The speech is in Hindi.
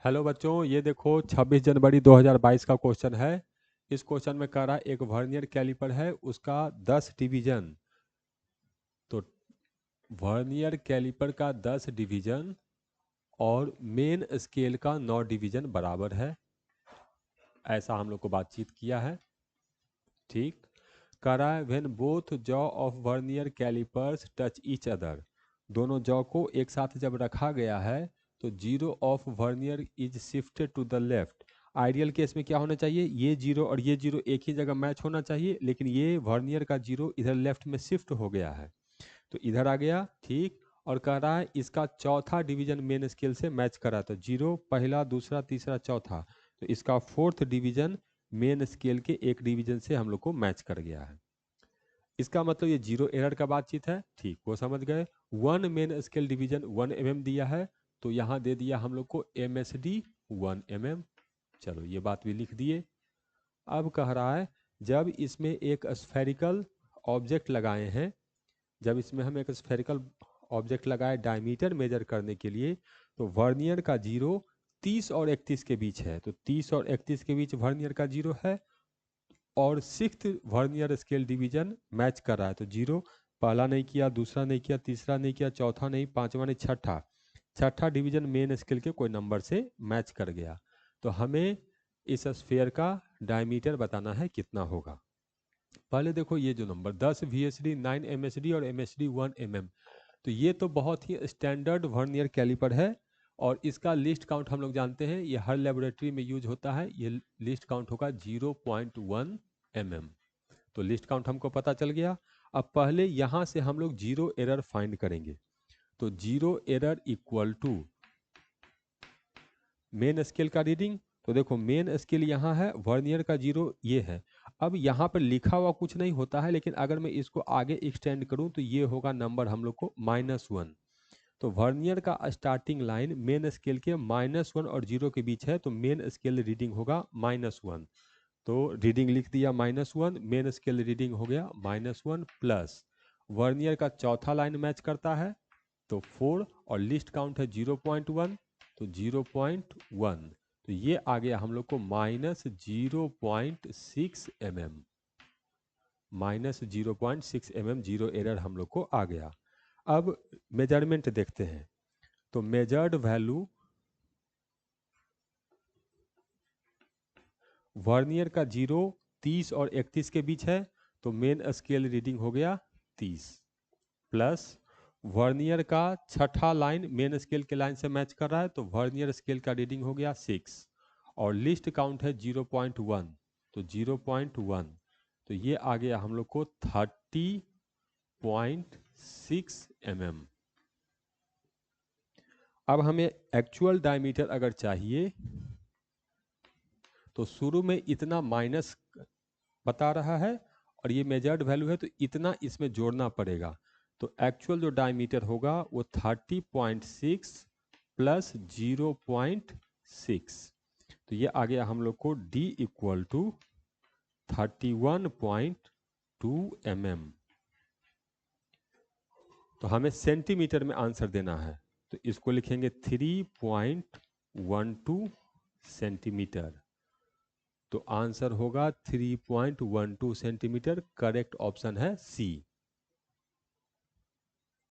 हेलो बच्चों, ये देखो 26 जनवरी 2022 का क्वेश्चन है। इस क्वेश्चन में कह रहा है एक वर्नियर कैलिपर है, उसका 10 डिवीजन। तो वर्नियर कैलिपर का 10 डिवीजन और मेन स्केल का 9 डिवीजन बराबर है, ऐसा हम लोग को बातचीत किया है। ठीक, कह रहा है when both jaw of vernier calipers touch each other, दोनों जॉ को एक साथ जब रखा गया है तो zero of vernier is shifted to the left. Ideal case में क्या होना चाहिए, ये जीरो और ये जीरो एक ही जगह मैच होना चाहिए, लेकिन ये वर्नियर का जीरो इधर लेफ्ट में शिफ्ट हो गया है तो इधर आ गया। ठीक, और कह रहा है इसका चौथा डिवीजन मेन स्केल से मैच करा, तो जीरो पहला दूसरा तीसरा चौथा, तो इसका फोर्थ डिवीजन मेन स्केल के एक डिवीजन से हम लोग को मैच कर गया है। इसका मतलब ये जीरो एरर का बातचीत है। ठीक, वो समझ गए। One main scale division 1 mm दिया है, तो यहाँ दे दिया हम लोग को MSD 1 mm। चलो ये बात भी लिख दिए। अब कह रहा है जब इसमें एक स्फेरिकल ऑब्जेक्ट लगाए हैं, जब इसमें हम एक स्फेरिकल ऑब्जेक्ट लगाए डायमीटर मेजर करने के लिए, तो वर्नियर का जीरो 30 और 31 के बीच है, तो 30 और 31 के बीच वर्नियर का जीरो है और sixth vernier scale division match कर रहा है, तो जीरो पहला नहीं किया, दूसरा नहीं किया, तीसरा नहीं किया, चौथा नहीं, पांचवा नहीं, छठा, छठा डिवीजन मेन स्केल के कोई नंबर से मैच कर गया। तो हमें इस स्फीयर का डायमीटर बताना है कितना होगा। पहले देखो ये जो नंबर 10 VSD 9 MSD और MSD 1 mm, तो ये तो बहुत ही स्टैंडर्ड वर्नियर कैलिपर है और इसका लिस्ट काउंट हम लोग जानते हैं, ये हर लेबोरेटरी में यूज होता है। ये लिस्ट काउंट होगा 0.1 mm। तो लिस्ट काउंट हमको पता चल गया। अब पहले यहाँ से हम लोग जीरो एरर फाइंड करेंगे, तो zero error equal to main scale का रीडिंग। तो देखो मेन स्केल यहाँ है, वर्नियर का जीरो ये है। अब यहाँ पर लिखा हुआ कुछ नहीं होता है, लेकिन अगर मैं इसको आगे एक्सटेंड करूँ तो ये होगा नंबर हम लोग को -1। तो वर्नियर का स्टार्टिंग लाइन मेन स्केल के -1 और 0 के बीच है, तो मेन स्केल रीडिंग होगा -1। तो रीडिंग लिख दिया -1, मेन स्केल रीडिंग हो गया -1 प्लस वर्नियर का चौथा लाइन मैच करता है तो 4 और लिस्ट काउंट है 0.1, तो 0.1, तो ये आ गया हम लोग को -0.6 mm, -0.6 mm जीरो एरर हम लोग को आ गया। अब मेजरमेंट देखते हैं, तो मेजर्ड वैल्यू वर्नियर का जीरो 30 और 31 के बीच है, तो मेन स्केल रीडिंग हो गया 30 प्लस वर्नियर का छठा लाइन मेन स्केल के लाइन से मैच कर रहा है, तो वर्नियर स्केल का रीडिंग हो गया 6 और लिस्ट काउंट है 0.1, तो 0.1, तो ये आ गया हम लोग को 30.6 mm। अब हमें एक्चुअल डायमीटर अगर चाहिए तो शुरू में इतना माइनस बता रहा है और ये मेजर्ड वैल्यू है, तो इतना इसमें जोड़ना पड़ेगा। तो एक्चुअल जो डायमीटर होगा वो 30.6 प्लस 0.6, तो ये आ गया हम लोग को D इक्वल टू 31.2 mm। तो हमें सेंटीमीटर में आंसर देना है, तो इसको लिखेंगे 3.12 सेंटीमीटर। तो आंसर होगा 3.12 सेंटीमीटर। करेक्ट ऑप्शन है सी।